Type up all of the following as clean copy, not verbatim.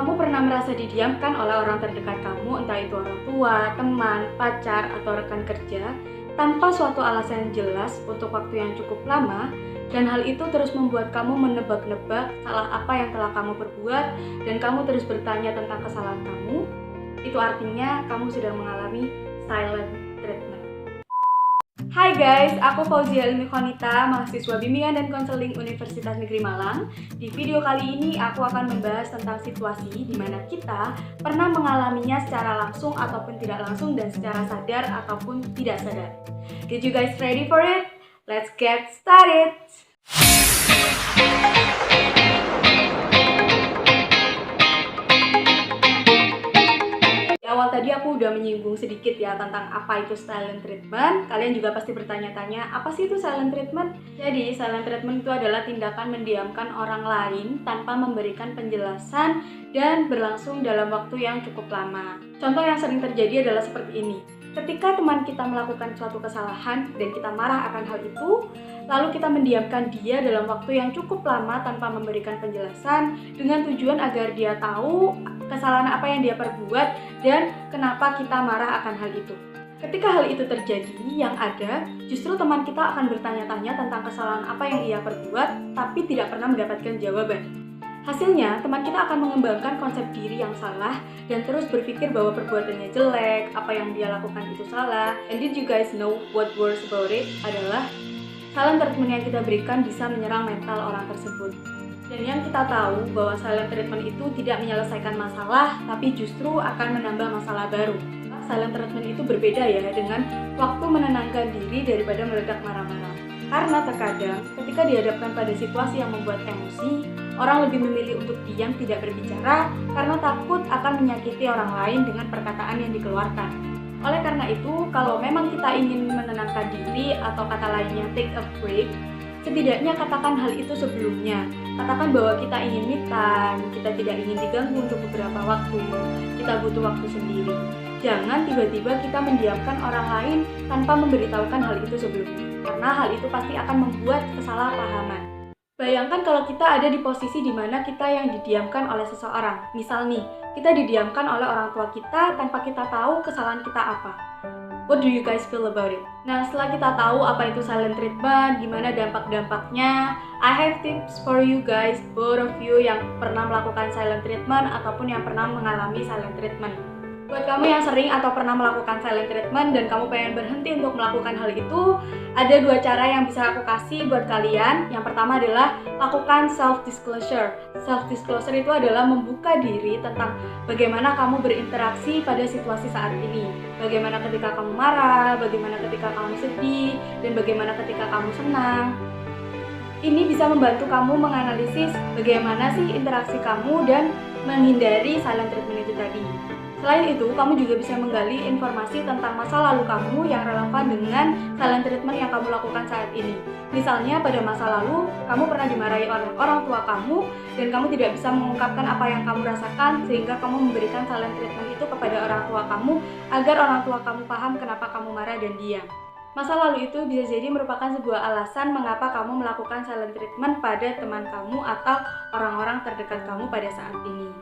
Kamu pernah merasa didiamkan oleh orang terdekat kamu, entah itu orang tua, teman, pacar, atau rekan kerja, tanpa suatu alasan yang jelas untuk waktu yang cukup lama, dan hal itu terus membuat kamu menebak-nebak salah apa yang telah kamu perbuat, dan kamu terus bertanya tentang kesalahan kamu. Itu artinya kamu sedang mengalami silent treatment. Hai guys, aku Fauzia Ilmi Khonita, mahasiswa Bimbingan dan Konseling Universitas Negeri Malang. Di video kali ini aku akan membahas tentang situasi di mana kita pernah mengalaminya secara langsung ataupun tidak langsung dan secara sadar ataupun tidak sadar. Did you guys ready for it? Let's get started! Awal tadi aku udah menyinggung sedikit ya tentang apa itu silent treatment. Kalian juga pasti bertanya-tanya, apa sih itu silent treatment? Jadi, silent treatment itu adalah tindakan mendiamkan orang lain tanpa memberikan penjelasan dan berlangsung dalam waktu yang cukup lama. Contoh yang sering terjadi adalah seperti ini. Ketika teman kita melakukan suatu kesalahan dan kita marah akan hal itu, lalu kita mendiamkan dia dalam waktu yang cukup lama tanpa memberikan penjelasan dengan tujuan agar dia tahu kesalahan apa yang dia perbuat dan kenapa kita marah akan hal itu. Ketika hal itu terjadi, yang ada justru teman kita akan bertanya-tanya tentang kesalahan apa yang ia perbuat tapi tidak pernah mendapatkan jawaban. Hasilnya, teman kita akan mengembangkan konsep diri yang salah dan terus berpikir bahwa perbuatannya jelek, apa yang dia lakukan itu salah. And did you guys know what worse about it adalah silent treatment yang kita berikan bisa menyerang mental orang tersebut. Dan yang kita tahu bahwa silent treatment itu tidak menyelesaikan masalah, tapi justru akan menambah masalah baru. Silent treatment itu berbeda ya dengan waktu menenangkan diri daripada meledak marah-marah. Karena terkadang ketika dihadapkan pada situasi yang membuat emosi, orang lebih memilih untuk diam tidak berbicara karena takut akan menyakiti orang lain dengan perkataan yang dikeluarkan. Oleh karena itu, kalau memang kita ingin menenangkan diri atau kata lainnya take a break, setidaknya katakan hal itu sebelumnya. Katakan bahwa kita ingin me time, kita tidak ingin diganggu untuk beberapa waktu, kita butuh waktu sendiri. Jangan tiba-tiba kita mendiamkan orang lain tanpa memberitahukan hal itu sebelumnya, karena hal itu pasti akan membuat kesalahpahaman. Bayangkan kalau kita ada di posisi di mana kita yang didiamkan oleh seseorang. Misal nih, kita didiamkan oleh orang tua kita tanpa kita tahu kesalahan kita apa. What do you guys feel about it? Nah, setelah kita tahu apa itu silent treatment, gimana dampak-dampaknya, I have tips for you guys, both of you yang pernah melakukan silent treatment ataupun yang pernah mengalami silent treatment. Buat kamu yang sering atau pernah melakukan silent treatment dan kamu pengen berhenti untuk melakukan hal itu, ada dua cara yang bisa aku kasih buat kalian. Yang pertama adalah lakukan self-disclosure. Self-disclosure itu adalah membuka diri tentang bagaimana kamu berinteraksi pada situasi saat ini. Bagaimana ketika kamu marah, bagaimana ketika kamu sedih, dan bagaimana ketika kamu senang. Ini bisa membantu kamu menganalisis bagaimana sih interaksi kamu dan menghindari silent treatment itu tadi. Selain itu, kamu juga bisa menggali informasi tentang masa lalu kamu yang relevan dengan silent treatment yang kamu lakukan saat ini. Misalnya, pada masa lalu, kamu pernah dimarahi oleh orang tua kamu dan kamu tidak bisa mengungkapkan apa yang kamu rasakan sehingga kamu memberikan silent treatment itu kepada orang tua kamu agar orang tua kamu paham kenapa kamu marah dan diam. Masa lalu itu bisa jadi merupakan sebuah alasan mengapa kamu melakukan silent treatment pada teman kamu atau orang-orang terdekat kamu pada saat ini.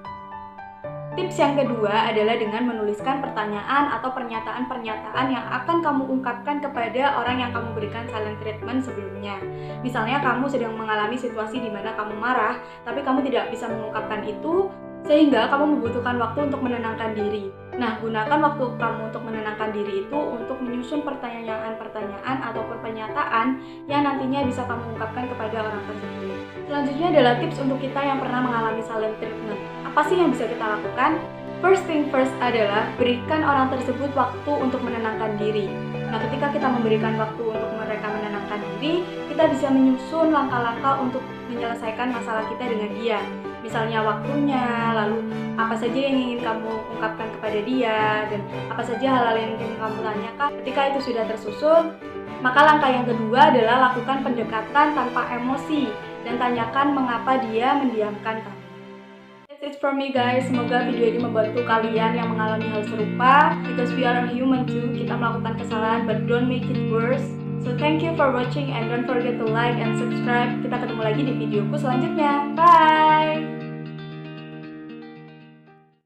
Tips yang kedua adalah dengan menuliskan pertanyaan atau pernyataan-pernyataan yang akan kamu ungkapkan kepada orang yang kamu berikan silent treatment sebelumnya. Misalnya kamu sedang mengalami situasi di mana kamu marah, tapi kamu tidak bisa mengungkapkan itu, sehingga kamu membutuhkan waktu untuk menenangkan diri. Nah, gunakan waktu kamu untuk menenangkan diri itu untuk menyusun pertanyaan-pertanyaan ataupun pernyataan yang nantinya bisa kamu ungkapkan kepada orang tersebut. Selanjutnya adalah tips untuk kita yang pernah mengalami silent treatment. Apa sih yang bisa kita lakukan? First thing first adalah berikan orang tersebut waktu untuk menenangkan diri. Nah, ketika kita memberikan waktu untuk mereka menenangkan diri, kita bisa menyusun langkah-langkah untuk menyelesaikan masalah kita dengan dia. Misalnya waktunya, lalu apa saja yang ingin kamu ungkapkan kepada dia, dan apa saja hal-hal yang ingin kamu tanyakan. Ketika itu sudah tersusun, maka langkah yang kedua adalah lakukan pendekatan tanpa emosi dan tanyakan mengapa dia mendiamkan kamu. That's it from me guys, semoga video ini membantu kalian yang mengalami hal serupa. Because we are a human too, kita melakukan kesalahan but don't make it worse. So thank you for watching and don't forget to like and subscribe. Kita ketemu lagi di videoku selanjutnya. Bye!